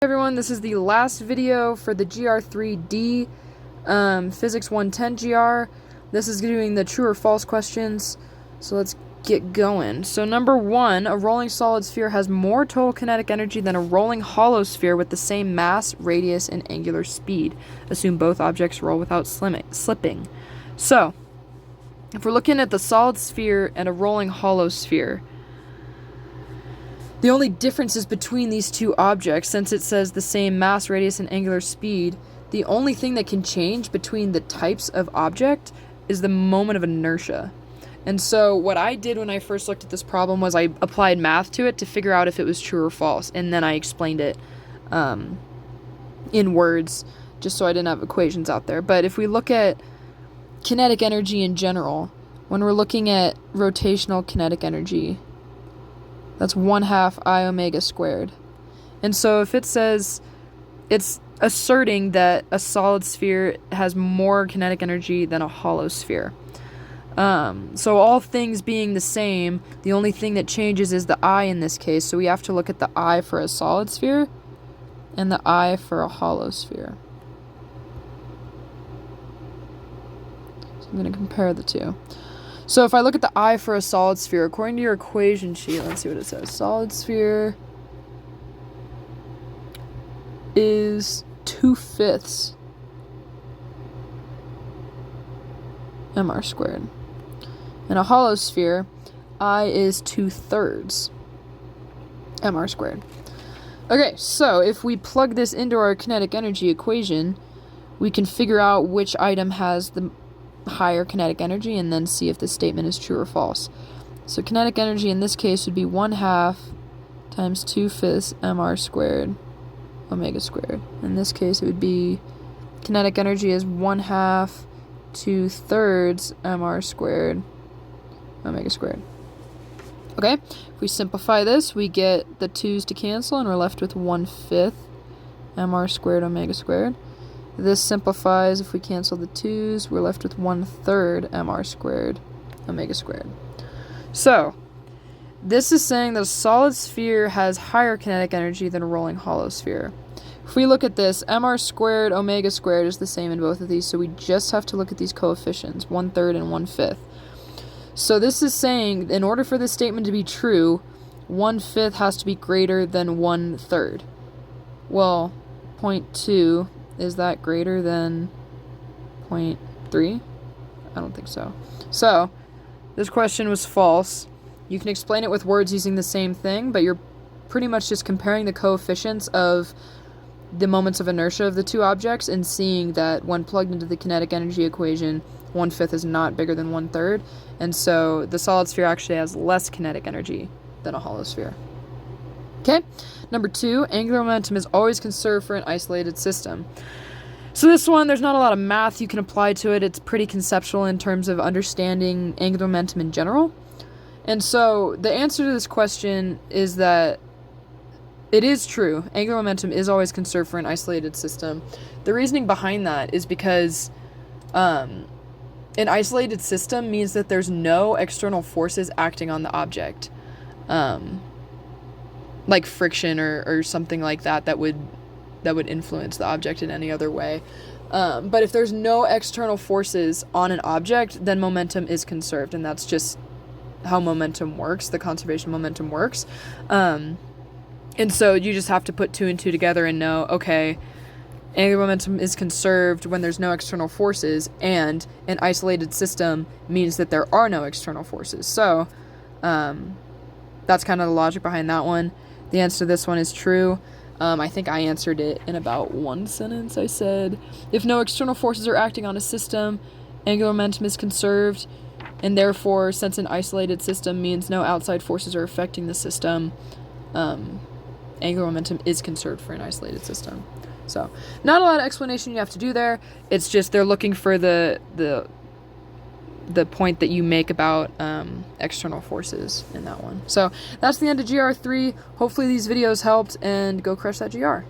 Everyone, this is the last video for the GR3D Physics 110 GR. This is doing the true or false questions, so let's get going. So number 1, a rolling solid sphere has more total kinetic energy than a rolling hollow sphere with the same mass, radius, and angular speed. Assume both objects roll without slipping. So, if we're looking at the solid sphere and a rolling hollow sphere, the only differences between these two objects, since it says the same mass, radius, and angular speed, the only thing that can change between the types of object is the moment of inertia. And so what I did when I first looked at this problem was I applied math to it to figure out if it was true or false, and then I explained it in words, just so I didn't have equations out there. But if we look at kinetic energy in general, when we're looking at rotational kinetic energy, that's 1/2 I omega squared. And so if it says, it's asserting that a solid sphere has more kinetic energy than a hollow sphere. So all things being the same, the only thing that changes is the I in this case. So we have to look at the I for a solid sphere and the I for a hollow sphere. So I'm going to compare the two. So if I look at the I for a solid sphere, according to your equation sheet, let's see what it says. Solid sphere is 2/5 mr squared. And a hollow sphere, I is 2/3 mr squared. Okay, so if we plug this into our kinetic energy equation, we can figure out which item has the higher kinetic energy and then see if the statement is true or false. So kinetic energy in this case would be 1/2 times 2/5 mr squared omega squared. In this case it would be kinetic energy is 1/2 2/3 mr squared omega squared. Okay, if we simplify this, we get the 2's to cancel and we're left with 1/5 mr squared omega squared. This simplifies, if we cancel the 2's, we're left with 1/3 mr squared omega squared. So, this is saying that a solid sphere has higher kinetic energy than a rolling hollow sphere. If we look at this, mr squared omega squared is the same in both of these, so we just have to look at these coefficients, 1/3 and 1/5. So this is saying, in order for this statement to be true, 1/5 has to be greater than 1/3. Well, 0.2, is that greater than 0.3? I don't think so. So, this question was false. You can explain it with words using the same thing, but you're pretty much just comparing the coefficients of the moments of inertia of the two objects and seeing that when plugged into the kinetic energy equation, 1/5 is not bigger than 1/3, and so the solid sphere actually has less kinetic energy than a hollow sphere. Okay, number 2, angular momentum is always conserved for an isolated system. So this one, there's not a lot of math you can apply to it. It's pretty conceptual in terms of understanding angular momentum in general. And so the answer to this question is that it is true. Angular momentum is always conserved for an isolated system. The reasoning behind that is because an isolated system means that there's no external forces acting on the object. Like friction or something like that would influence the object in any other way. But if there's no external forces on an object, then momentum is conserved, and that's just how momentum works, the conservation momentum works. And so you just have to put 2 and 2 together and know, okay, angular momentum is conserved when there's no external forces, and an isolated system means that there are no external forces. So that's kind of the logic behind that one. The answer to this one is true. I think I answered it in about one sentence. I said, if no external forces are acting on a system, angular momentum is conserved, and therefore, since an isolated system means no outside forces are affecting the system, angular momentum is conserved for an isolated system. So, not a lot of explanation you have to do there. It's just they're looking for the point that you make about external forces in that one. So that's the end of GR3. Hopefully these videos helped, and go crush that GR.